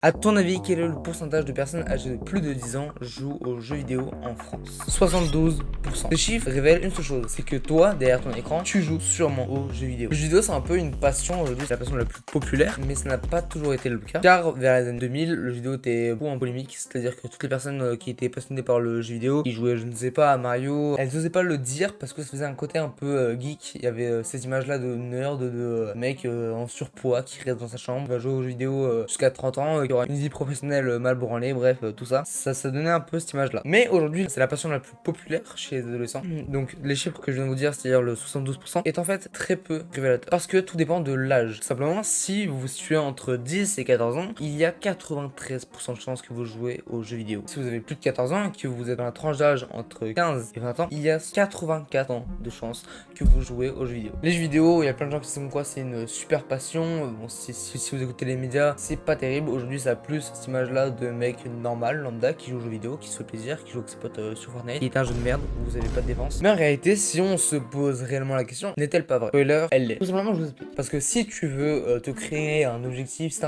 À ton avis, quel est le pourcentage de personnes âgées de plus de 10 ans jouent aux jeux vidéo en France? 72%. Ce chiffre révèle une seule chose, c'est que toi, derrière ton écran, tu joues sûrement aux jeux vidéo. Le jeu vidéo, c'est un peu une passion, aujourd'hui, c'est la passion la plus populaire, mais ça n'a pas toujours été le cas. Car vers les années 2000, le jeu vidéo était beaucoup en polémique, c'est-à-dire que toutes les personnes qui étaient passionnées par le jeu vidéo, qui jouaient, je ne sais pas, à Mario, elles n'osaient pas le dire parce que ça faisait un côté un peu geek. Il y avait ces images-là de nerd, de mecs en surpoids qui restent dans sa chambre, va jouer aux jeux vidéo jusqu'à 30 ans, qui aura une vie professionnelle mal branlée, bref, tout ça. Ça donnait un peu cette image-là. Mais aujourd'hui, c'est la passion la plus populaire chez les adolescents. Donc les chiffres que je viens de vous dire, c'est-à-dire le 72%, est en fait très peu révélateur. Parce que tout dépend de l'âge. Simplement, si vous vous situez entre 10 et 14 ans, il y a 93% de chances que vous jouez aux jeux vidéo. Si vous avez plus de 14 ans et que vous êtes dans la tranche d'âge entre 15 et 20 ans, il y a 84 ans de chances que vous jouez aux jeux vidéo. Les jeux vidéo, il y a plein de gens qui disent quoi, c'est une super passion. Bon, si vous écoutez les médias, c'est pas terrible. Aujourd'hui, ça a plus cette image-là de mec normal, lambda, qui joue aux jeux vidéo, qui se fait plaisir, qui joue avec ses potes sur Fortnite, qui est un jeu de merde où vous avez pas de défense. Mais en réalité, si on se pose réellement la question, n'est-elle pas vraie? Spoiler, elle l'est. Tout simplement, je vous explique. Parce que si tu veux te créer un objectif, si t'es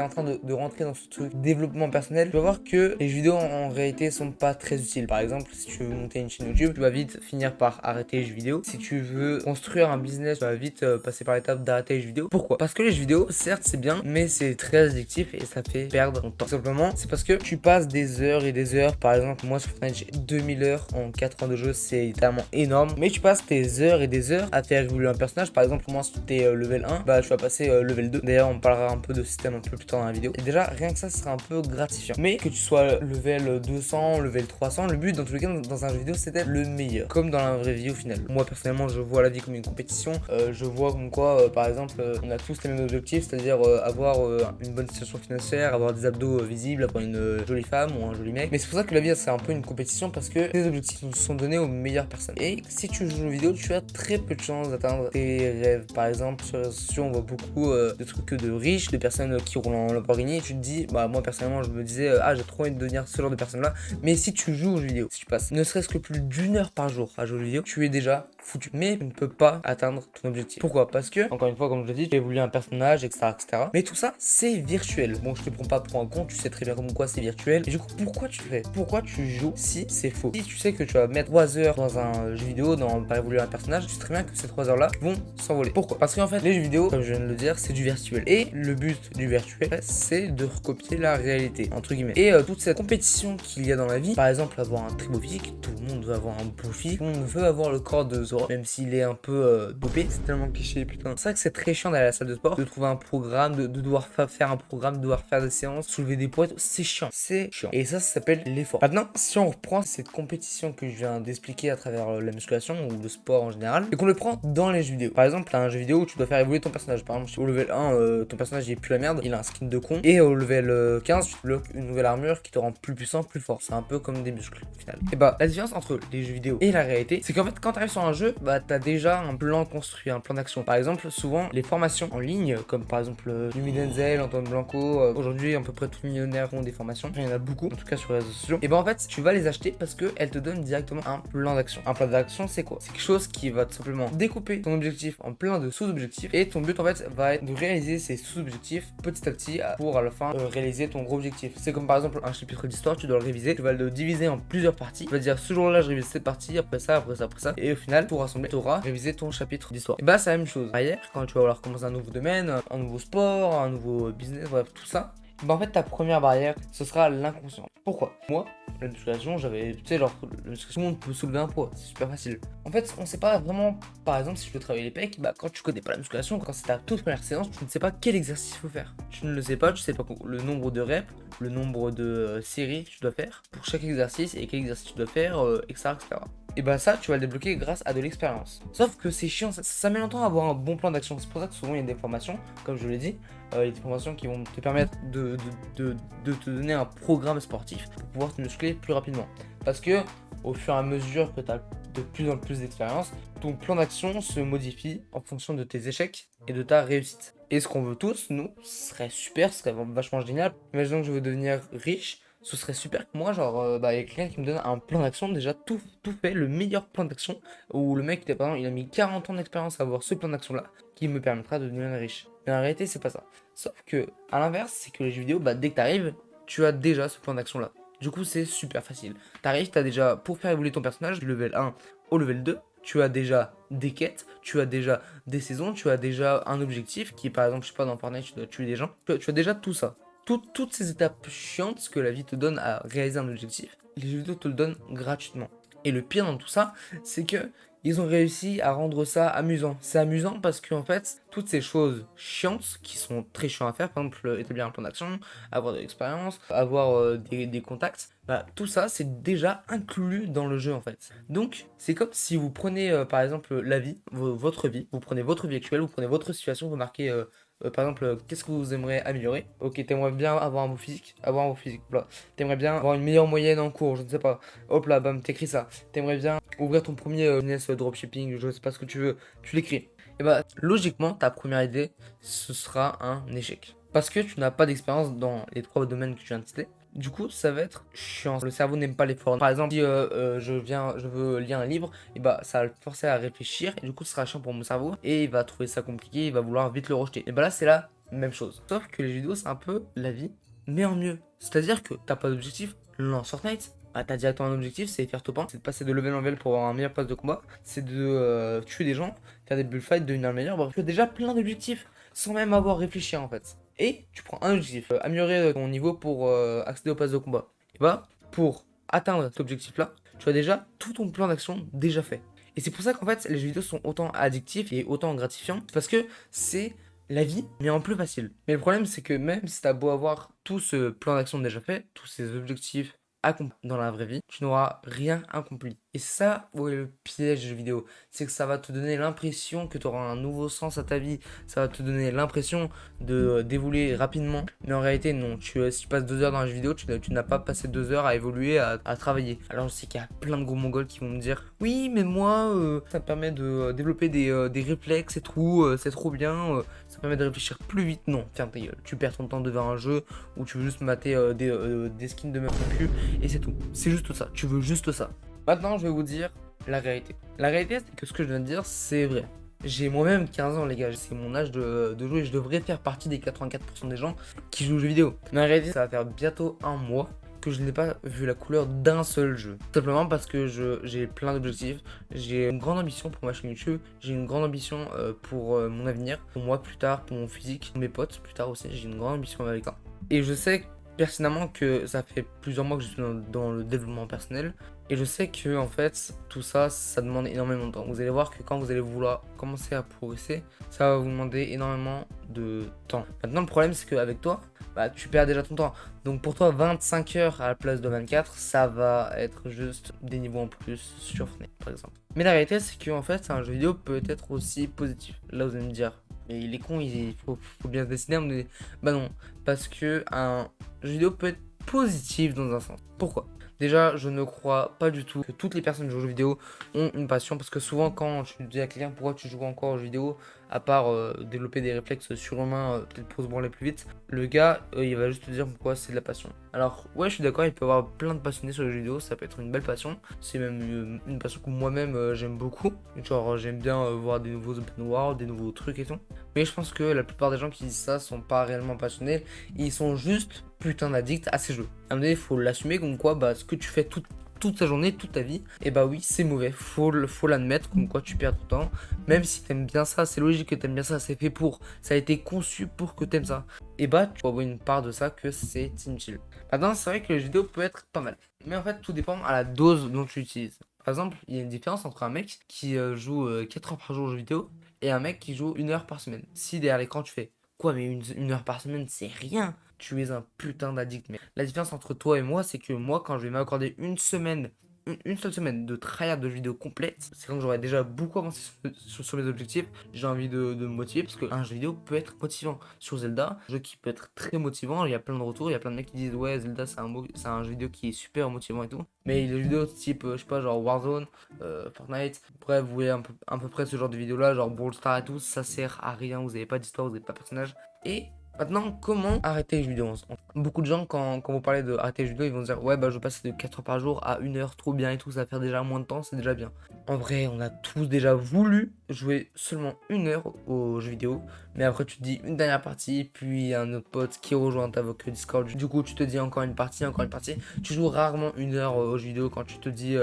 en train de rentrer dans ce truc développement personnel, tu vas voir que les jeux vidéo en réalité sont pas très utiles. Par exemple, si tu veux monter une chaîne YouTube, tu vas vite finir par arrêter les jeux vidéo. Si tu veux construire un business, tu vas vite passer par l'étape d'arrêter les jeux vidéo. Pourquoi? Parce que les jeux vidéo, certes, c'est bien, mais c'est très addictif et ça fait perdre ton temps. Simplement, c'est parce que tu passes des heures et des heures. Par exemple, moi sur Fortnite, j'ai 2000 heures en 4 ans de jeu, c'est littéralement énorme. Mais tu passes tes heures et des heures à faire évoluer un personnage. Par exemple, moi, si tu es level 1, bah tu vas passer level 2. D'ailleurs, on parlera un peu de système un peu plus tard dans la vidéo. Et déjà, rien que ça sera un peu gratifiant. Mais que tu sois level 200, level 300, le but dans tous les cas dans un jeu vidéo, c'est d'être le meilleur. Comme dans la vraie vie au final. Moi, personnellement, je vois la vie comme une compétition. Je vois comme quoi, par exemple, on a tous les mêmes objectifs, c'est-à-dire avoir une bonne situation financière, avoir des abdos visibles, avoir une jolie femme ou un joli mec. Mais c'est pour ça que la vie, c'est un peu une compétition parce que les objectifs sont donnés aux meilleures personnes. Et si tu joues aux vidéos, tu as très peu de chances d'atteindre tes rêves. Par exemple, sur les réseaux sociaux, on voit beaucoup de trucs de riches, de personnes qui roulent en Lamborghini. Et tu te dis, bah moi personnellement, je me disais, ah, j'ai trop envie de devenir ce genre de personne-là. Mais si tu joues aux jeux vidéo, si tu passes ne serait-ce que plus d'une heure par jour à jouer aux jeux vidéo, tu es déjà foutu. Mais tu ne peux pas atteindre ton objectif. Pourquoi? Parce que, encore une fois, comme je l'ai dit, tu évolues un personnage, etc. Mais tout ça, c'est virtuel. Bon, je te prends pas pour un con, tu sais très bien comme quoi c'est virtuel. Et du coup, pourquoi tu fais? Pourquoi tu joues si c'est faux? Si tu sais que tu vas mettre 3 heures dans un jeu vidéo, par évoluer un personnage, tu sais très bien que ces 3 heures là vont s'envoler. Pourquoi? Parce qu'en fait, les jeux vidéo, comme je viens de le dire, c'est du virtuel. Et le but du virtuel, c'est de recopier la réalité, entre guillemets. Et toute cette compétition qu'il y a dans la vie, par exemple, avoir un très beau physique, tout le monde veut avoir un beau physique, tout le monde veut avoir le corps de Zoro, même s'il est un peu dopé, c'est tellement cliché, putain. C'est vrai que c'est très chiant d'aller à la salle de sport, de trouver un programme, de devoir faire un programme, de devoir faire des séances, soulever des poids, c'est chiant. C'est chiant. Et ça s'appelle l'effort. Maintenant, si on reprend cette compétition que je viens d'expliquer à travers la musculation ou le sport en général, et qu'on le prend dans les jeux vidéo. Par exemple, t'as un jeu vidéo où tu dois faire évoluer ton personnage. Par exemple, au level 1, ton personnage il est plus la merde, il a un skin de con. Et au level 15, tu te bloques une nouvelle armure qui te rend plus puissant, plus fort. C'est un peu comme des muscles au final. Et bah, la différence entre les jeux vidéo et la réalité, c'est qu'en fait, quand t'arrives sur un jeu, bah t'as déjà un plan construit, un plan d'action. Par exemple, souvent, les formations en ligne, comme par exemple Yumi Denzel, Antoine Blanco, aujourd'hui, à peu près tous les millionnaires ont des formations. Il y en a beaucoup, en tout cas sur les réseaux sociaux. Et bah, en fait, tu vas les acheter parce qu'elles te donnent directement un plan d'action. Un plan d'action, c'est quoi? C'est quelque chose qui va tout simplement découper ton objectif en plein de sous-objectifs. Et ton but, en fait, va être de réaliser ces sous-objectifs petit à petit pour à la fin réaliser ton gros objectif. C'est comme par exemple un chapitre d'histoire, tu dois le réviser, tu vas le diviser en plusieurs parties. Tu vas dire ce jour-là, je révise cette partie, après ça, après ça, après ça. Et au final, pour rassembler, tu auras révisé ton chapitre d'histoire. Et bah, c'est la même chose. Derrière, quand tu vas vouloir commencer un nouveau domaine, un nouveau sport, un nouveau business, bref, tout ça. Bah en fait ta première barrière ce sera l'inconscient. Pourquoi? Moi, la musculation, j'avais, tu sais, genre, la musculation, tout le monde peut soulever un poids, c'est super facile. En fait, on sait pas vraiment, par exemple, si tu veux travailler les pecs, bah quand tu connais pas la musculation, quand c'est ta toute première séance, tu ne sais pas quel exercice il faut faire. Tu ne le sais pas, tu sais pas le nombre de reps, le nombre de séries que tu dois faire pour chaque exercice et quel exercice tu dois faire, etc. Et bah ça, tu vas le débloquer grâce à de l'expérience. Sauf que c'est chiant, ça met longtemps à avoir un bon plan d'action. C'est pour ça que souvent il y a des formations, comme je l'ai dit, il y a des formations qui vont te permettre de te donner un programme sportif pour pouvoir te muscler plus rapidement. Parce que au fur et à mesure que tu as de plus en plus d'expérience, ton plan d'action se modifie en fonction de tes échecs et de ta réussite. Et ce qu'on veut tous, nous, ce serait super, ce serait vachement génial. Imaginons que je veux devenir riche. ce serait super que moi, genre, bah, il y a quelqu'un qui me donne un plan d'action, déjà tout fait, le meilleur plan d'action, où le mec, par exemple, il a mis 40 ans d'expérience à avoir ce plan d'action-là, qui me permettra de devenir riche. Mais en réalité, c'est pas ça. Sauf que, à l'inverse, c'est que les jeux vidéo, bah, dès que t'arrives, tu as déjà ce plan d'action-là. Du coup, c'est super facile. T'arrives, t'as déjà, pour faire évoluer ton personnage, du level 1 au level 2, tu as déjà des quêtes, tu as déjà des saisons, tu as déjà un objectif qui est par exemple, je sais pas, dans Fortnite, tu dois tuer des gens. Tu as déjà tout ça. Toutes ces étapes chiantes que la vie te donne à réaliser un objectif, les jeux vidéo te le donnent gratuitement. Et le pire dans tout ça, c'est que ils ont réussi à rendre ça amusant. C'est amusant parce qu'en fait, toutes ces choses chiantes qui sont très chiantes à faire, par exemple établir un plan d'action, avoir de l'expérience, avoir des contacts, bah tout ça c'est déjà inclus dans le jeu en fait. Donc c'est comme si vous prenez par exemple la vie, votre vie, vous prenez votre vie actuelle, vous prenez votre situation, vous marquez par exemple, qu'est-ce que vous aimeriez améliorer? Ok, t'aimerais bien avoir un beau physique, voilà. T'aimerais bien avoir une meilleure moyenne en cours, je ne sais pas. Hop là, bam, t'écris ça. T'aimerais bien ouvrir ton premier business dropshipping, je sais pas ce que tu veux, tu l'écris. Et bah, logiquement, ta première idée, ce sera un échec. Parce que tu n'as pas d'expérience dans les 3 domaines que tu viens de citer. Du coup, ça va être chiant. Le cerveau n'aime pas l'effort. Par exemple, si je veux lire un livre, et bah ça va le forcer à réfléchir. Et du coup, ce sera chiant pour mon cerveau. Et il va trouver ça compliqué, il va vouloir vite le rejeter. Et bah là, c'est la même chose. Sauf que les jeux vidéo, c'est un peu la vie, mais en mieux. C'est-à-dire que t'as pas d'objectif, lance Fortnite. Ah, t'as directement un objectif, c'est faire top 1, c'est de passer de level en level pour avoir un meilleur pass de combat, c'est de tuer des gens, faire des bullfights, devenir le meilleur. Bref, tu as déjà plein d'objectifs sans même avoir réfléchi en fait. Et tu prends un objectif, améliorer ton niveau pour accéder au pass de combat. Et bah, pour atteindre cet objectif-là, tu as déjà tout ton plan d'action déjà fait. Et c'est pour ça qu'en fait, les jeux vidéo sont autant addictifs et autant gratifiants, parce que c'est la vie, mais en plus facile. Mais le problème, c'est que même si t'as beau avoir tout ce plan d'action déjà fait, tous ces objectifs accomplis dans la vraie vie, tu n'auras rien accompli. Et ça, ouais, le piège des jeux vidéo, c'est que ça va te donner l'impression que tu auras un nouveau sens à ta vie, ça va te donner l'impression de d'évoluer rapidement, mais en réalité non, si tu passes 2 heures dans un jeu vidéo, tu n'as pas passé 2 heures à évoluer, à travailler. Alors je sais qu'il y a plein de gros mongols qui vont me dire, oui mais moi, ça me permet de développer des réflexes et tout, c'est trop bien, ça permet de réfléchir plus vite. Non, ferme ta gueule, tu perds ton temps devant un jeu, où tu veux juste mater des skins de meufs au cul, et c'est tout. C'est juste ça, tu veux juste ça. Maintenant, je vais vous dire la réalité. La réalité, c'est que ce que je viens de dire, c'est vrai. J'ai moi-même 15 ans, les gars. C'est mon âge de jouer. Je devrais faire partie des 84% des gens qui jouent aux jeux vidéo. Mais en réalité, ça va faire bientôt un mois que je n'ai pas vu la couleur d'un seul jeu. Tout simplement parce que j'ai plein d'objectifs. J'ai une grande ambition pour ma chaîne YouTube. J'ai une grande ambition pour mon avenir. Pour moi plus tard, pour mon physique. Pour mes potes plus tard aussi. J'ai une grande ambition avec ça. Et je sais personnellement que ça fait plusieurs mois que je suis dans le développement personnel. Et je sais que en fait tout ça, ça demande énormément de temps. Vous allez voir que quand vous allez vouloir commencer à progresser, ça va vous demander énormément de temps. Maintenant le problème c'est qu'avec toi, bah, tu perds déjà ton temps. Donc pour toi 25 heures à la place de 24, ça va être juste des niveaux en plus sur Fortnite par exemple. Mais la réalité c'est que en fait un jeu vidéo peut être aussi positif. Là vous allez me dire, mais il est con, il faut bien se décider. Mais bah non, parce que un jeu vidéo peut être positif dans un sens. Pourquoi ? Déjà, je ne crois pas du tout que toutes les personnes qui jouent aux jeux vidéo ont une passion, parce que souvent quand tu dis à quelqu'un pourquoi tu joues encore aux jeux vidéo, à part développer des réflexes surhumains, peut-être pour se branler plus vite, le gars il va juste te dire pourquoi c'est de la passion. Alors ouais, je suis d'accord, il peut y avoir plein de passionnés sur les jeux vidéo, ça peut être une belle passion, c'est même une passion que moi-même j'aime beaucoup, genre j'aime bien voir des nouveaux open world, des nouveaux trucs et tout, mais je pense que la plupart des gens qui disent ça sont pas réellement passionnés, ils sont juste putain d'addicts à ces jeux. À un moment donné, il faut l'assumer comme quoi bah, ce que tu fais toute ta journée, toute ta vie, et bah oui, c'est mauvais. Faut l'admettre, comme quoi tu perds ton temps. Même si t'aimes bien ça, c'est logique que t'aimes bien ça, c'est fait pour. Ça a été conçu pour que t'aimes ça. Et bah, tu vas avoir une part de ça que c'est Team Chill. Maintenant, c'est vrai que le jeu vidéo peut être pas mal. Mais en fait, tout dépend à la dose dont tu l'utilises. Par exemple, il y a une différence entre un mec qui joue 4 heures par jour aux jeux vidéo et un mec qui joue 1 heure par semaine. Si derrière l'écran tu fais quoi, mais une heure par semaine, c'est rien. Tu es un putain d'addict, mec. La différence entre toi et moi, c'est que moi, quand je vais m'accorder une semaine, une seule semaine de tryhard de vidéo complète, c'est quand j'aurai déjà beaucoup avancé sur mes objectifs. J'ai envie de me motiver parce qu'un jeu vidéo peut être motivant. Sur Zelda, un jeu qui peut être très motivant, il y a plein de retours, il y a plein de mecs qui disent ouais, Zelda c'est un jeu vidéo qui est super motivant et tout. Mais les jeux vidéo type, je sais pas, genre Warzone, Fortnite, bref, vous voyez à peu près ce genre de vidéo là, genre Brawl Stars et tout, ça sert à rien, vous avez pas d'histoire, vous avez pas de personnage. Et Maintenant, comment arrêter les jeux vidéo? Beaucoup de gens, quand vous parlez de arrêter les jeux vidéo, ils vont dire ouais, bah je veux passer de 4 heures par jour à 1 heure, trop bien et tout, ça va faire déjà moins de temps, c'est déjà bien. En vrai, on a tous déjà voulu jouer seulement 1 heure aux jeux vidéo, mais après tu te dis une dernière partie, puis un autre pote qui rejoint ta vocal Discord. Du coup, tu te dis encore une partie, encore une partie. Tu joues rarement 1 heure aux jeux vidéo quand tu te dis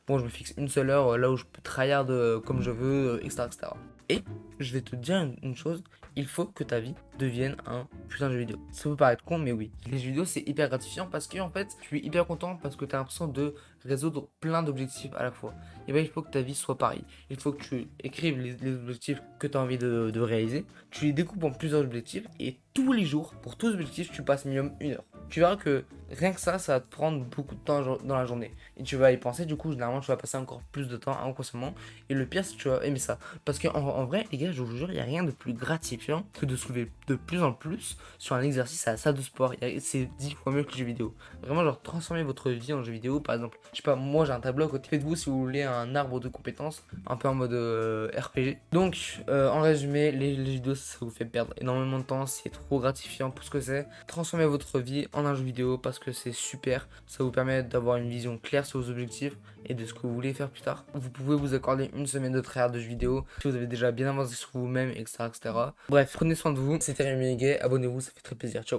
bon, je me fixe une seule heure là où je peux tryhard comme je veux, etc., etc. Et je vais te dire une chose, il faut que ta vie devienne un putain de jeu vidéo. Ça peut paraître con, mais oui. Les jeux vidéo, c'est hyper gratifiant parce que en fait, tu es hyper content parce que tu as l'impression de résoudre plein d'objectifs à la fois. Et bien, il faut que ta vie soit pareille. Il faut que tu écrives les objectifs que tu as envie de réaliser. Tu les découpes en plusieurs objectifs et tous les jours, pour tous les objectifs, tu passes minimum 1 heure. Tu verras que rien que ça va te prendre beaucoup de temps dans la journée. Et tu vas y penser, du coup, généralement, tu vas passer encore plus de temps inconsciemment. Et le pire, c'est que tu vas aimer ça. Parce qu'en vrai, les gars, je vous jure, il n'y a rien de plus gratifiant que de soulever de plus en plus sur un exercice à la salle de sport. C'est 10 fois mieux que les jeux vidéo. Vraiment, genre, transformer votre vie en jeu vidéo. Par exemple, je sais pas, moi, j'ai un tableau à côté. Faites-vous, si vous voulez, un arbre de compétences, un peu en mode RPG. Donc, en résumé, les jeux vidéo, ça vous fait perdre énormément de temps. C'est trop gratifiant pour ce que c'est. Transformez votre vie en un jeu vidéo parce que c'est super. Ça vous permet d'avoir une vision claire sur vos objectifs et de ce que vous voulez faire plus tard. Vous pouvez vous accorder une semaine de tryhard de jeux vidéo si vous avez déjà bien avancé sur vous-même, etc., etc. Bref, prenez soin de vous. C'était Rémi Gay. Abonnez-vous, ça fait très plaisir. Ciao.